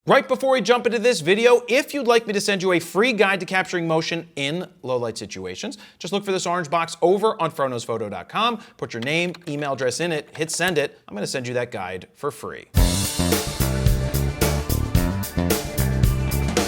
Right before we jump into this video, if you'd like me to send you a free guide to capturing motion in low light situations, just look for this orange box over on FroKnowsPhoto.com, put your name, email address in it, hit send it. I'm going to send you that guide for free.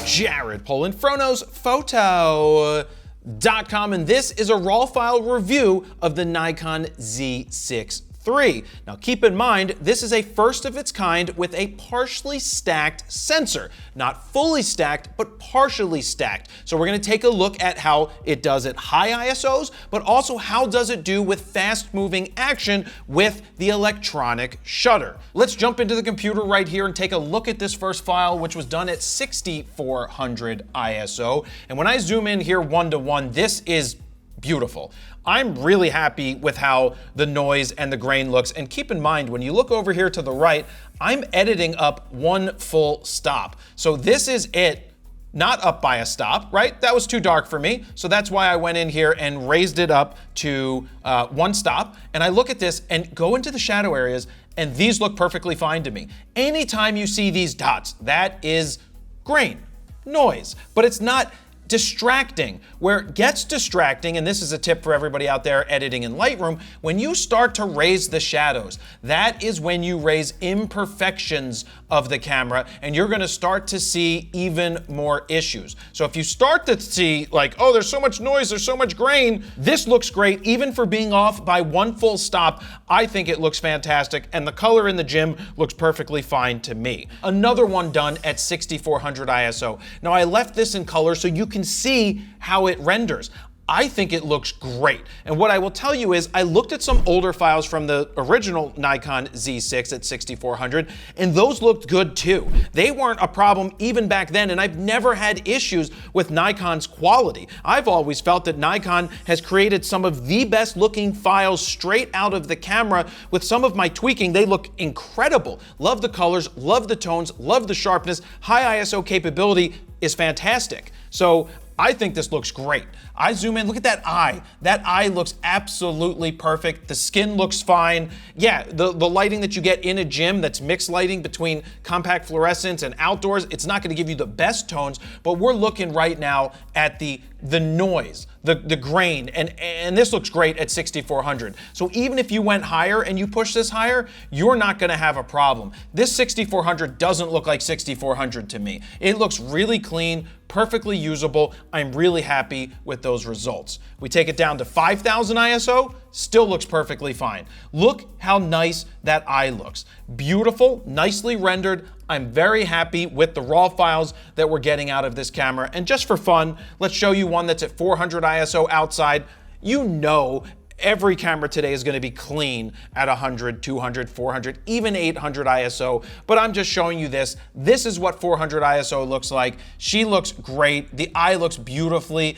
Jared Polin, FroKnowsPhoto.com, and this is a raw file review of the Nikon Z6 III. Now keep in mind, this is a first of its kind with a partially stacked sensor. Not fully stacked, but partially stacked. So we're going to take a look at how it does at high ISOs, but also how does it do with fast moving action with the electronic shutter. Let's jump into the computer right here and take a look at this first file, which was done at 6400 ISO. And when I zoom in here 1:1, this is beautiful. I'm really happy with how the noise and the grain looks. And keep in mind, when you look over here to the right, I'm editing up one full stop. So this is it, not up by a stop, right? That was too dark for me. So that's why I went in here and raised it up to one stop. And I look at this and go into the shadow areas, and these look perfectly fine to me. Anytime you see these dots, that is grain, noise, but it's not distracting. Where it gets distracting, and this is a tip for everybody out there editing in Lightroom, when you start to raise the shadows, that is when you raise imperfections of the camera, and you're gonna start to see even more issues. So if you start to see like, oh, there's so much noise, there's so much grain, this looks great. Even for being off by one full stop, I think it looks fantastic, and the color in the gym looks perfectly fine to me. Another one done at 6400 ISO. Now I left this in color so you can see how it renders. I think it looks great. And what I will tell you is I looked at some older files from the original Nikon Z6 at 6400, and those looked good too. They weren't a problem even back then, and I've never had issues with Nikon's quality. I've always felt that Nikon has created some of the best looking files straight out of the camera. With some of my tweaking, they look incredible. Love the colors, love the tones, love the sharpness. High ISO capability is fantastic. So I think this looks great. I zoom in, look at that eye. That eye looks absolutely perfect. The skin looks fine. Yeah, the lighting that you get in a gym, that's mixed lighting between compact fluorescence and outdoors, it's not gonna give you the best tones, but we're looking right now at the noise, the grain, and this looks great at 6400. So even if you went higher and you push this higher, you're not gonna have a problem. This 6400 doesn't look like 6400 to me. It looks really clean, perfectly usable. I'm really happy with those results. We take it down to 5000 ISO, still looks perfectly fine. Look how nice that eye looks. Beautiful, nicely rendered. I'm very happy with the raw files that we're getting out of this camera. And just for fun, let's show you one that's at 400 ISO outside. You know, every camera today is going to be clean at 100, 200, 400, even 800 ISO, but I'm just showing you this. This is what 400 ISO looks like. She looks great. The eye looks beautiful,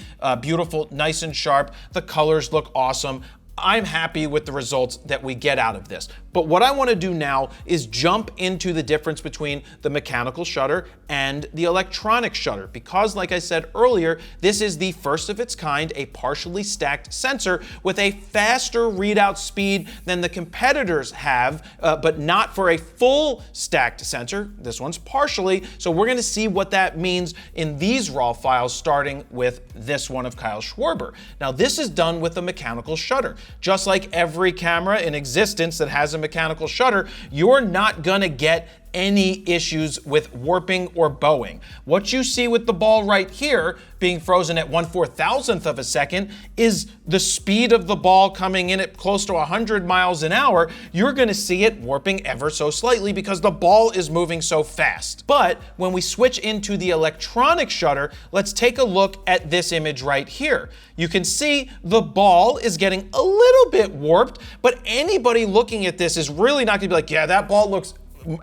nice and sharp. The colors look awesome. I'm happy with the results that we get out of this. But what I want to do now is jump into the difference between the mechanical shutter and the electronic shutter, because like I said earlier, this is the first of its kind, a partially stacked sensor with a faster readout speed than the competitors have, but not for a full stacked sensor. This one's partially, so we're going to see what that means in these raw files, starting with this one of Kyle Schwarber. Now this is done with a mechanical shutter. Just like every camera in existence that has a mechanical shutter, you're not gonna get any issues with warping or bowing. What you see with the ball right here being frozen at 1/4000th of a second is the speed of the ball coming in at close to 100 miles an hour. You're gonna see it warping ever so slightly because the ball is moving so fast. But when we switch into the electronic shutter, let's take a look at this image right here. You can see the ball is getting a little bit warped, but anybody looking at this is really not gonna be like, yeah, that ball looks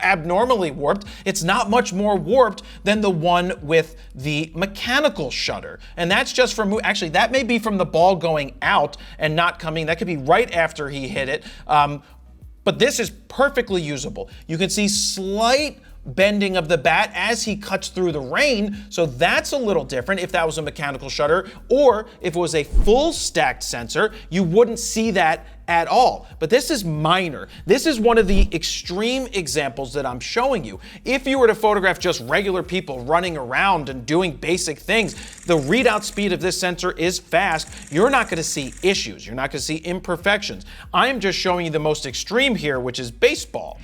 abnormally warped. It's not much more warped than the one with the mechanical shutter. And that's just from, actually that may be from the ball going out and not coming. That could be right after he hit it. But this is perfectly usable. You can see slight bending of the bat as he cuts through the rain, so that's a little different if that was a mechanical shutter, or if it was a full stacked sensor, you wouldn't see that at all. But this is minor. This is one of the extreme examples that I'm showing you. If you were to photograph just regular people running around and doing basic things, the readout speed of this sensor is fast. You're not going to see issues. You're not going to see imperfections. I am just showing you the most extreme here, which is baseball.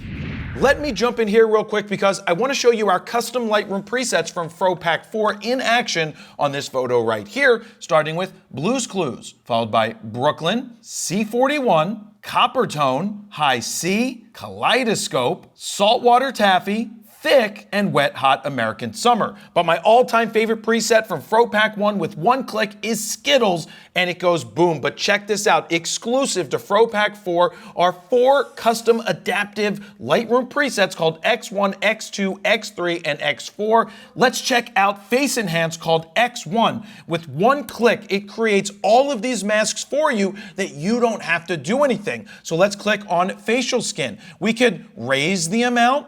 Let me jump in here real quick because I want to show you our custom Lightroom presets from FroPack 4 in action on this photo right here, starting with Blue's Clues, followed by Brooklyn, C41, Copper Tone, High C, Kaleidoscope, Saltwater Taffy, Thick, and Wet Hot American Summer. But my all-time favorite preset from FroPack 1 with one click is Skittles, and it goes boom. But check this out, exclusive to FroPack 4 are 4 custom adaptive Lightroom presets called X1, X2, X3, and X4. Let's check out Face Enhance called X1. With one click, it creates all of these masks for you that you don't have to do anything. So let's click on facial skin. We could raise the amount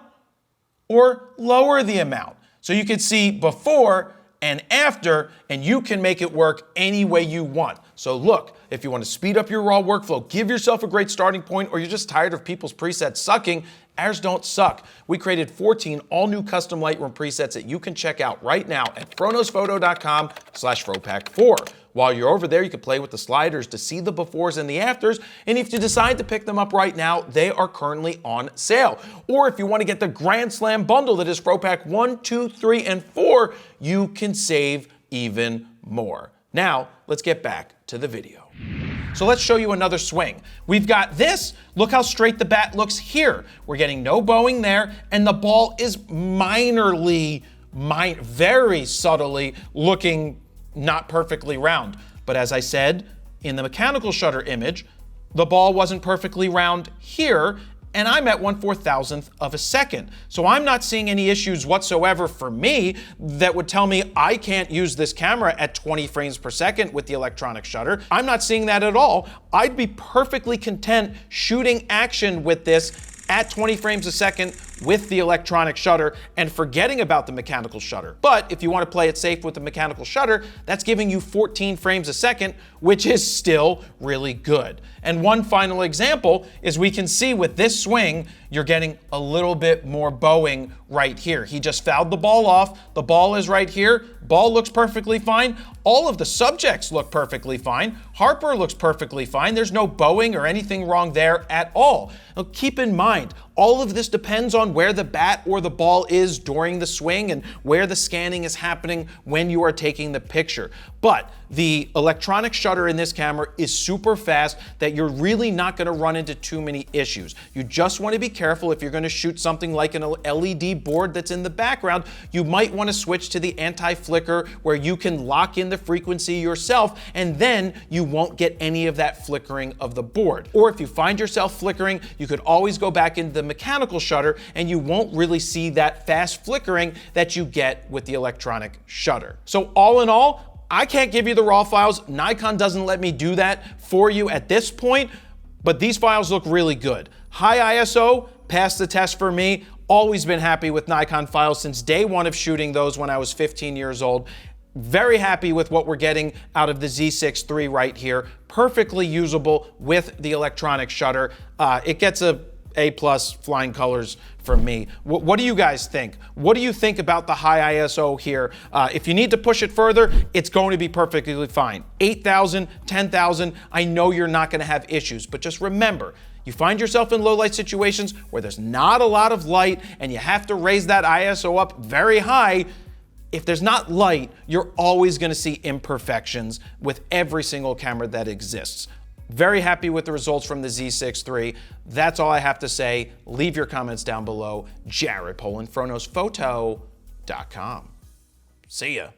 or lower the amount. So you can see before and after, and you can make it work any way you want. So look, if you want to speed up your raw workflow, give yourself a great starting point, or you're just tired of people's presets sucking, ours don't suck. We created 14 all-new custom Lightroom presets that you can check out right now at FroKnowsPhoto.com/FroPack4. While you're over there, you can play with the sliders to see the befores and the afters, and if you decide to pick them up right now, they are currently on sale. Or if you want to get the Grand Slam bundle that is FroPack 1, 2, 3, and 4, you can save even more. Now, let's get back to the video. So let's show you another swing. We've got this. Look how straight the bat looks here. We're getting no bowing there, and the ball is very subtly looking not perfectly round. But as I said, in the mechanical shutter image, the ball wasn't perfectly round here, and I'm at 1/4000th of a second. So I'm not seeing any issues whatsoever for me that would tell me I can't use this camera at 20 frames per second with the electronic shutter. I'm not seeing that at all. I'd be perfectly content shooting action with this at 20 frames a second with the electronic shutter and forgetting about the mechanical shutter. But if you want to play it safe with the mechanical shutter, that's giving you 14 frames a second, which is still really good. And one final example is we can see with this swing, you're getting a little bit more bowing right here. He just fouled the ball off. The ball is right here. Ball looks perfectly fine. All of the subjects look perfectly fine. Harper looks perfectly fine. There's no bowing or anything wrong there at all. Now keep in mind, all of this depends on where the bat or the ball is during the swing and where the scanning is happening when you are taking the picture. But the electronic shutter in this camera is super fast that you're really not going to run into too many issues. You just want to be careful if you're going to shoot something like an LED board that's in the background. You might want to switch to the anti-flicker where you can lock in the frequency yourself, and then you won't get any of that flickering of the board. Or if you find yourself flickering, you could always go back into the mechanical shutter and you won't really see that fast flickering that you get with the electronic shutter. So all in all, I can't give you the raw files. Nikon doesn't let me do that for you at this point, but these files look really good. High ISO, passed the test for me. Always been happy with Nikon files since day one of shooting those when I was 15 years old. Very happy with what we're getting out of the Z6 III right here. Perfectly usable with the electronic shutter. It gets a A+ flying colors from me. What do you guys think? What do you think about the high ISO here? If you need to push it further, it's going to be perfectly fine. 8,000, 10,000, I know you're not going to have issues, but just remember, you find yourself in low light situations where there's not a lot of light and you have to raise that ISO up very high. If there's not light, you're always going to see imperfections with every single camera that exists. Very happy with the results from the Z6 III. That's all I have to say. Leave your comments down below. Jared Polin, FroKnowsPhoto.com. See ya.